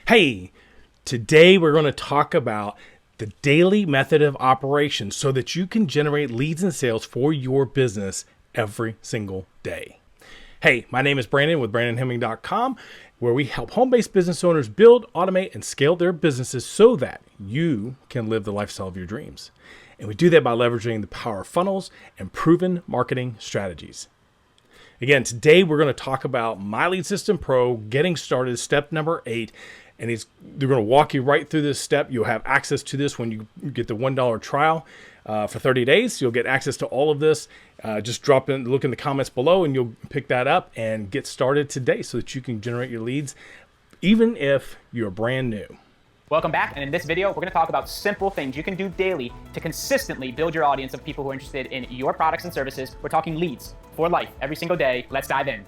Hey, today we're going to talk about the daily method of operation so that you can generate leads and sales for your business every single day. Hey, my name is Brandon with BrandonHemming.com, where we help home-based business owners build, automate, and scale their businesses so that you can live the lifestyle of your dreams. And we do that by leveraging the power of funnels and proven marketing strategies. Again, today we're going to talk about My Lead System Pro, getting started, step number 8. And they're going to walk you right through this step. You'll have access to this when you get the $1 trial for 30 days. You'll get access to all of this. Just look in the comments below, and you'll pick that up and get started today so that you can generate your leads, even if you're brand new. Welcome back, and in this video, we're going to talk about simple things you can do daily to consistently build your audience of people who are interested in your products and services. We're talking leads for life every single day. Let's dive in.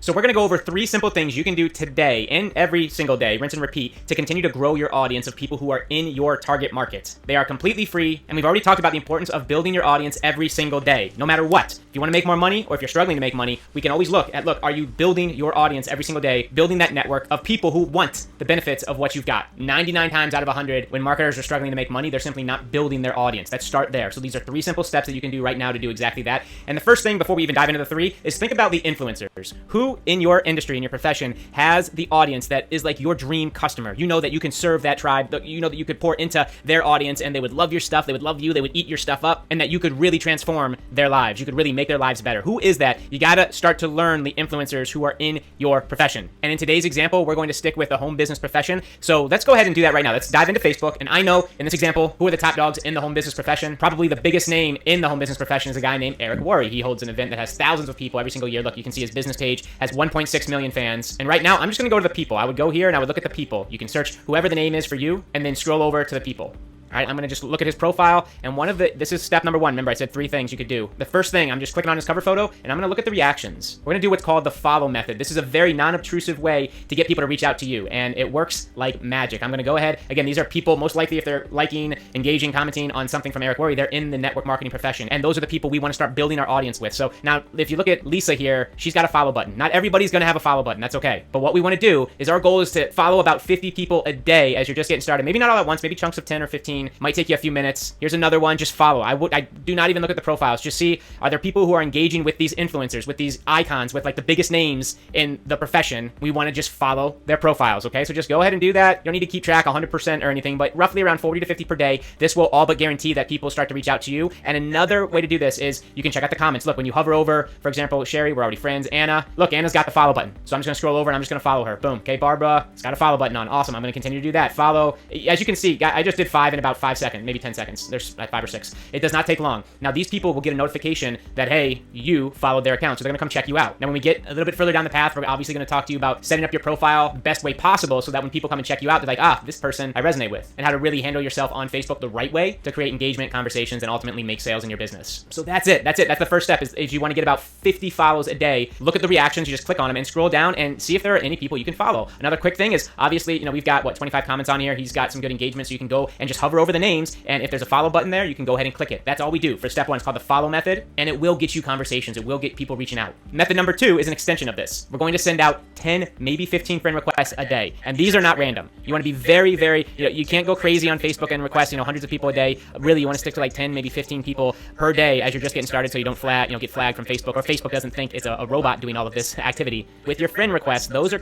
So we're going to go over 3 simple things you can do today and every single day, rinse and repeat, to continue to grow your audience of people who are in your target market. They are completely free, and we've already talked about the importance of building your audience every single day, no matter what. If you want to make more money, or if you're struggling to make money, we can always look, are you building your audience every single day, building that network of people who want the benefits of what you've got? 99 times out of 100, when marketers are struggling to make money, they're simply not building their audience. Let's start there. So these are 3 simple steps that you can do right now to do exactly that. And the first thing, before we even dive into the 3, is think about the influencers. Who in your industry, in your profession, has the audience that is like your dream customer? You know that you can serve that tribe. You know that you could pour into their audience and they would love your stuff. They would love you. They would eat your stuff up, and that you could really transform their lives. You could really make their lives better. Who is that? You got to start to learn the influencers who are in your profession. And in today's example, we're going to stick with the home business profession. So let's go ahead and do that right now. Let's dive into Facebook. And I know in this example, who are the top dogs in the home business profession? Probably the biggest name in the home business profession is a guy named Eric Worre. He holds an event that has thousands of people every single year. Look, you can see his business page has 1.6 million fans. And right now, I'm just going to go to the people. I would go here and I would look at the people. You can search whoever the name is for you and then scroll over to the people. All right, I'm going to just look at his profile, and this is step number 1. Remember, I said 3 things you could do. The first thing, I'm just clicking on his cover photo, and I'm going to look at the reactions. We're going to do what's called the follow method. This is a very non-obtrusive way to get people to reach out to you, and it works like magic. I'm going to go ahead. Again, these are people, most likely if they're liking, engaging, commenting on something from Eric Worre, they're in the network marketing profession, and those are the people we want to start building our audience with. So now, if you look at Lisa here, she's got a follow button. Not everybody's going to have a follow button. That's okay. But what we want to do is our goal is to follow about 50 people a day as you're just getting started. Maybe not all at once, maybe chunks of 10 or 15. Might take you a few minutes. Here's another one. Just follow. I do not even look at the profiles. Just see, are there people who are engaging with these influencers, with these icons, with like the biggest names in the profession? We want to just follow their profiles. Okay, so just go ahead and do that. You don't need to keep track 100% or anything, but roughly around 40 to 50 per day. This will all but guarantee that people start to reach out to you. And another way to do this is you can check out the comments. Look, when you hover over, for example, Sherry, we're already friends. Anna, look, Anna's got the follow button. So I'm just going to scroll over and I'm just going to follow her. Boom. Okay, Barbara, it's got a follow button on. Awesome. I'm going to continue to do that. Follow. As you can see, I just did 5 in about 5 seconds, maybe 10 seconds. There's 5 or 6. It does not take long. Now, these people will get a notification that, hey, you followed their account, so they're going to come check you out. Now, when we get a little bit further down the path, we're obviously going to talk to you about setting up your profile the best way possible so that when people come and check you out, they're like, this person I resonate with, and how to really handle yourself on Facebook the right way to create engagement, conversations, and ultimately make sales in your business. So that's it. That's the first step is you want to get about 50 follows a day. Look at the reactions. You just click on them and scroll down and see if there are any people you can follow. Another quick thing is, obviously, we've got, 25 comments on here. He's got some good engagement, so you can go and just hover over the names, and if there's a follow button there, you can go ahead and click it. That's all we do for step 1. It's called the follow method, and it will get you conversations. It will get people reaching out. Method number 2 is an extension of this. We're going to send out 10, maybe 15 friend requests a day, and these are not random. You want to be very, very, you can't go crazy on Facebook and request, hundreds of people a day. Really, you want to stick to like 10, maybe 15 people per day as you're just getting started, so you don't get flagged from Facebook, or Facebook doesn't think it's a robot doing all of this activity. With your friend requests, those are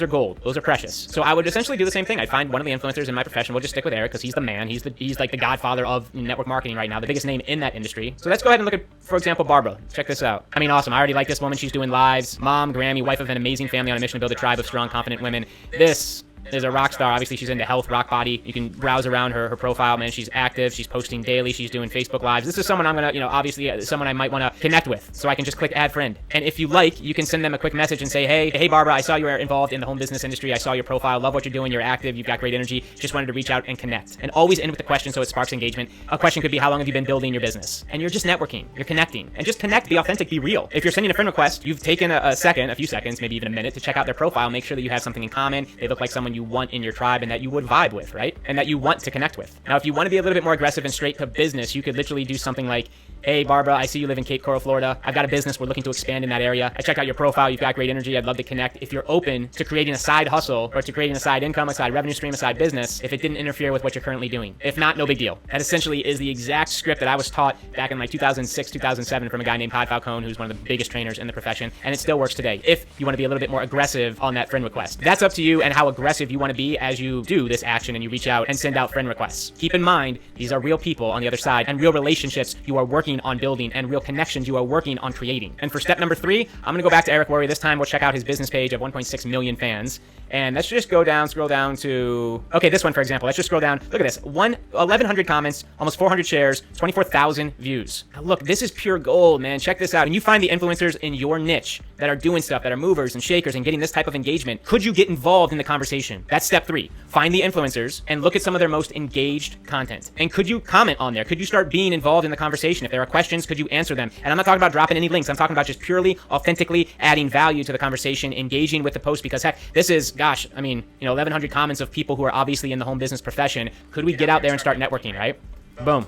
gold. Those are precious. So I would essentially do the same thing. I'd find one of the influencers in my profession. We'll just stick with Eric because he's the man. He's like the godfather of network marketing right now, the biggest name in that industry. So let's go ahead and look at, for example, Barbara. Check this out. I mean, awesome. I already like this woman. She's doing lives. Mom, Grammy, wife of an amazing family on a mission to build a tribe of strong, confident women. This is a rock star. Obviously, she's into health, rock body. You can browse around her profile, man. She's active. She's posting daily. She's doing Facebook Lives. This is someone I'm going to, obviously someone I might want to connect with. So I can just click add friend. And if you like, you can send them a quick message and say, hey, Barbara, I saw you were involved in the home business industry. I saw your profile. Love what you're doing. You're active. You've got great energy. Just wanted to reach out and connect. And always end with a question so it sparks engagement. A question could be, how long have you been building your business? And you're just networking. You're connecting. And just connect. Be authentic. Be real. If you're sending a friend request, you've taken a few seconds, maybe even a minute to check out their profile. Make sure that you have something in common. They look like someone you want in your tribe and that you would vibe with, right? And that you want to connect with. Now, if you want to be a little bit more aggressive and straight to business, you could literally do something like, Hey, Barbara, I see you live in Cape Coral, Florida. I've got a business. We're looking to expand in that area. I checked out your profile. You've got great energy. I'd love to connect. If you're open to creating a side hustle or to creating a side income, a side revenue stream, a side business, if it didn't interfere with what you're currently doing. If not, no big deal. That essentially is the exact script that I was taught back in like 2006, 2007 from a guy named Todd Falcone, who's one of the biggest trainers in the profession, and it still works today if you want to be a little bit more aggressive on that friend request. That's up to you and how aggressive you want to be as you do this action and you reach out and send out friend requests. Keep in mind, these are real people on the other side and real relationships you are working on building and real connections you are working on creating. And for step number 3, I'm going to go back to Eric Worre. This time we'll check out his business page of 1.6 million fans. And let's just go down, scroll down to, okay, this one, for example. Let's just scroll down. Look at this. 1,100 comments, almost 400 shares, 24,000 views. Now, look, this is pure gold, man. Check this out. And you find the influencers in your niche that are doing stuff, that are movers and shakers and getting this type of engagement. Could you get involved in the conversation? That's step 3. Find the influencers and look at some of their most engaged content. And could you comment on there? Could you start being involved in the conversation? If there are questions, could you answer them? And I'm not talking about dropping any links. I'm talking about just purely, authentically adding value to the conversation, engaging with the post, because heck, this is, gosh, I mean, 1,100 comments of people who are obviously in the home business profession. Could we get out there and start networking, right? Boom.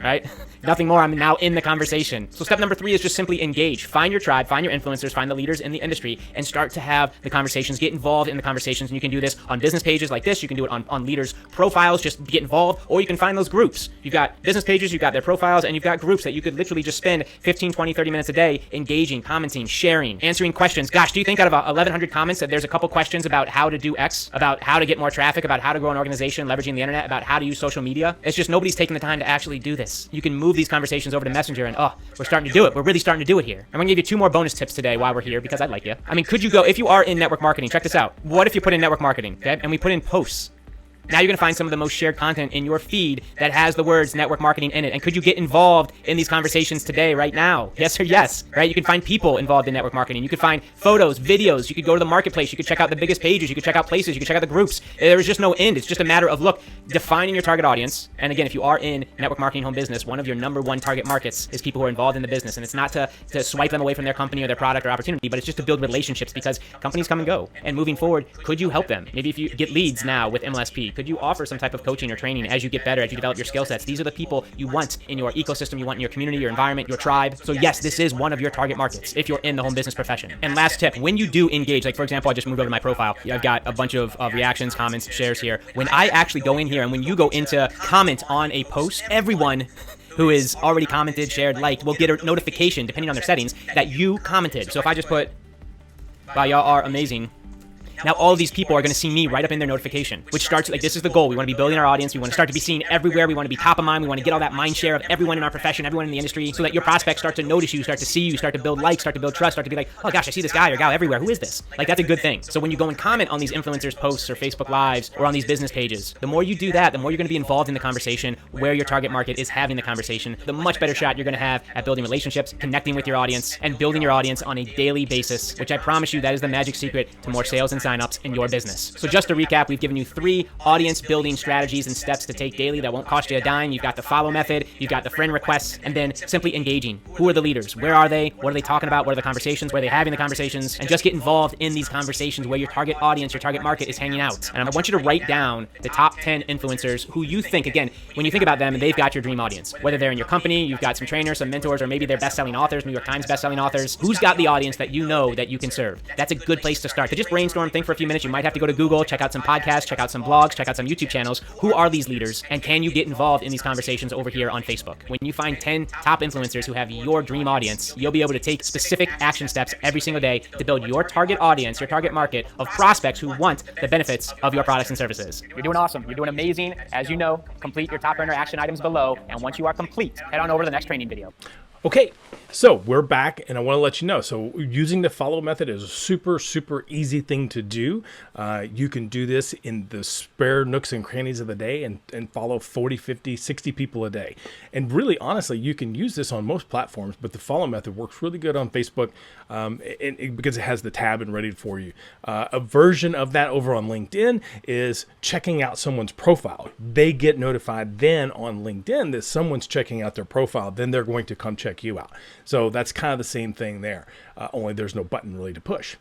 Right? Nothing more. I'm now in the conversation. So step number 3 is just simply engage. Find your tribe, find your influencers, find the leaders in the industry, and start to have the conversations. Get involved in the conversations. And you can do this on business pages like this. You can do it on leaders' profiles. Just get involved. Or you can find those groups. You've got business pages, you've got their profiles, and you've got groups that you could literally just spend 15, 20, 30 minutes a day engaging, commenting, sharing, answering questions. Gosh, do you think out of 1,100 comments that there's a couple questions about how to do X, about how to get more traffic, about how to grow an organization, leveraging the internet, about how to use social media? It's just nobody's taking the time to actually do this. You can move these conversations over to Messenger and, we're starting to do it. We're really starting to do it here. I'm going to give you 2 more bonus tips today while we're here because I like you. I mean, could you go, if you are in network marketing, check this out. What if you put in network marketing, okay? And we put in posts. Now you're going to find some of the most shared content in your feed that has the words network marketing in it. And could you get involved in these conversations today, right now? Yes or yes, right? You can find people involved in network marketing. You could find photos, videos. You could go to the marketplace. You could check out the biggest pages. You could check out places. You could check out the groups. There is just no end. It's just a matter of, look, defining your target audience. And again, if you are in network marketing home business, one of your number 1 target markets is people who are involved in the business. And it's not to swipe them away from their company or their product or opportunity, but it's just to build relationships because companies come and go. And moving forward, could you help them? Maybe if you get leads now with MLSP, could you offer some type of coaching or training as you get better, as you develop your skill sets? These are the people you want in your ecosystem, you want in your community, your environment, your tribe. So yes, this is one of your target markets if you're in the home business profession. And last tip, when you do engage, like for example, I just moved over to my profile. I've got a bunch of reactions, comments, shares here. When I actually go in here and when you go into comment on a post, everyone who is already commented, shared, liked will get a notification, depending on their settings, that you commented. So if I just put, wow, y'all are amazing, now all of these people are going to see me right up in their notification, which starts like, this is the goal. We want to be building our audience. We want to start to be seen everywhere. We want to be top of mind. We want to get all that mind share of everyone in our profession, everyone in the industry, so that your prospects start to notice you, start to see you, start to build likes, start to build trust, start to be like, oh gosh, I see this guy or gal everywhere. Who is this? Like, that's a good thing. So when you go and comment on these influencers' posts or Facebook Lives or on these business pages, the more you do that, the more you're going to be involved in the conversation where your target market is having the conversation, the much better shot you're going to have at building relationships, connecting with your audience, and building your audience on a daily basis, which I promise you that is the magic secret to more sales and signups in your business. So just to recap, we've given you 3 audience building strategies and steps to take daily that won't cost you a dime. You've got the follow method, you've got the friend requests, and then simply engaging. Who are the leaders? Where are they? What are they talking about? What are the conversations? Where are they having the conversations? And just get involved in these conversations where your target audience, your target market is hanging out. And I want you to write down the top 10 influencers who you think, again, when you think about them, they've got your dream audience. Whether they're in your company, you've got some trainers, some mentors, or maybe they're best-selling authors, New York Times best-selling authors. Who's got the audience that you know that you can serve? That's a good place to start. To just brainstorm, think for a few minutes. You might have to go to Google, check out some podcasts, check out some blogs, check out some YouTube channels. Who are these leaders? And can you get involved in these conversations over here on Facebook? When you find 10 top influencers who have your dream audience, you'll be able to take specific action steps every single day to build your target audience, your target market of prospects who want the benefits of your products and services. You're doing awesome. You're doing amazing. As you know, complete your top earner action items below. And once you are complete, head on over to the next training video. Okay, so we're back, and I want to let you know. So using the follow method is a super easy thing to do. You can do this in the spare nooks and crannies of the day and follow 40, 50, 60 people a day. And really, honestly, you can use this on most platforms, but the follow method works really good on Facebook because it has the tab and ready for you. A version of that over on LinkedIn is checking out someone's profile. They get notified then on LinkedIn that someone's checking out their profile. Then they're going to come check you out. So that's kind of the same thing there, only there's no button really to push.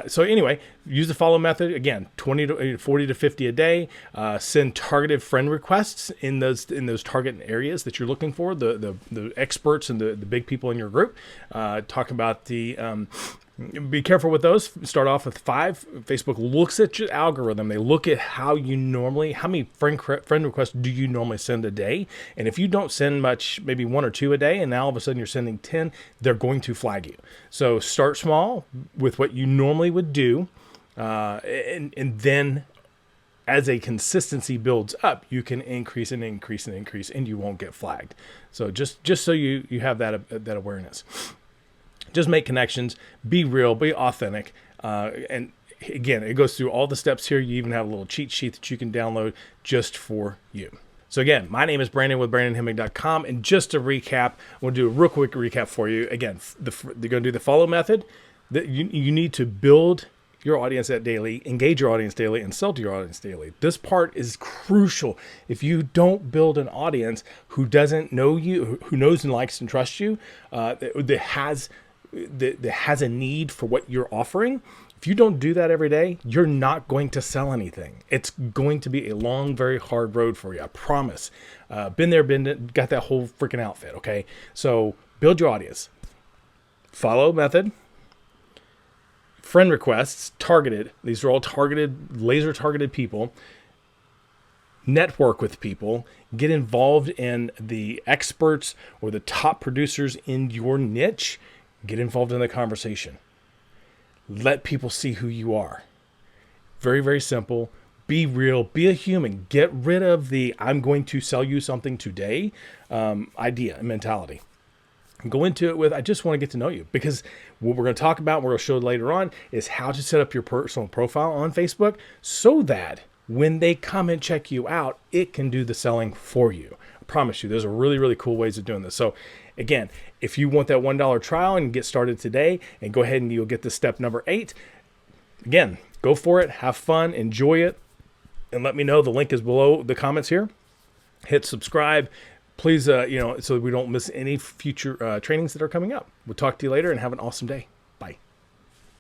So anyway, use the follow method. Again, 40 to 50 a day. Send targeted friend requests in those target areas that you're looking for, the experts and the big people in your group. Talk about be careful with those. Start off with 5. Facebook looks at your algorithm. They look at how many friend requests do you normally send a day? And if you don't send much, maybe 1 or 2 a day, and now all of a sudden you're sending 10, they're going to flag you. So start small with what you normally would do. And then as a consistency builds up, you can increase and increase and increase, and you won't get flagged. So just so you have that awareness. Just make connections, be real, be authentic. And again, it goes through all the steps here. You even have a little cheat sheet that you can download just for you. So again, my name is Brandon with BrandonHemming.com. And just to recap, I want to do a real quick recap for you. Again, they're going to do the follow method. That you need to build your audience at daily, engage your audience daily, and sell to your audience daily. This part is crucial. If you don't build an audience who doesn't know you, who knows and likes and trusts you, that has a need for what you're offering, if you don't do that every day, you're not going to sell anything. It's going to be a long, very hard road for you. I promise. Been there, got that whole freaking outfit. Okay. So build your audience. Follow method. Friend requests, targeted. These are all targeted, laser targeted people. Network with people. Get involved in the experts or the top producers in your niche. Get involved in the conversation. Let people see who you are. Very, very simple. Be real. Be a human. Get rid of the I'm going to sell you something today idea and mentality. Go into it with, I just want to get to know you, because what we're going to talk about, we're going to show later on, is how to set up your personal profile on Facebook so that when they come and check you out, it can do the selling for you. I promise you, there's a really, really cool ways of doing this. So again, if you want that $1 trial and get started today, and go ahead and you'll get the step number 8. Again, go for it, have fun, enjoy it, and let me know. The link is below the comments here. Hit subscribe. Please, so we don't miss any future trainings that are coming up. We'll talk to you later and have an awesome day.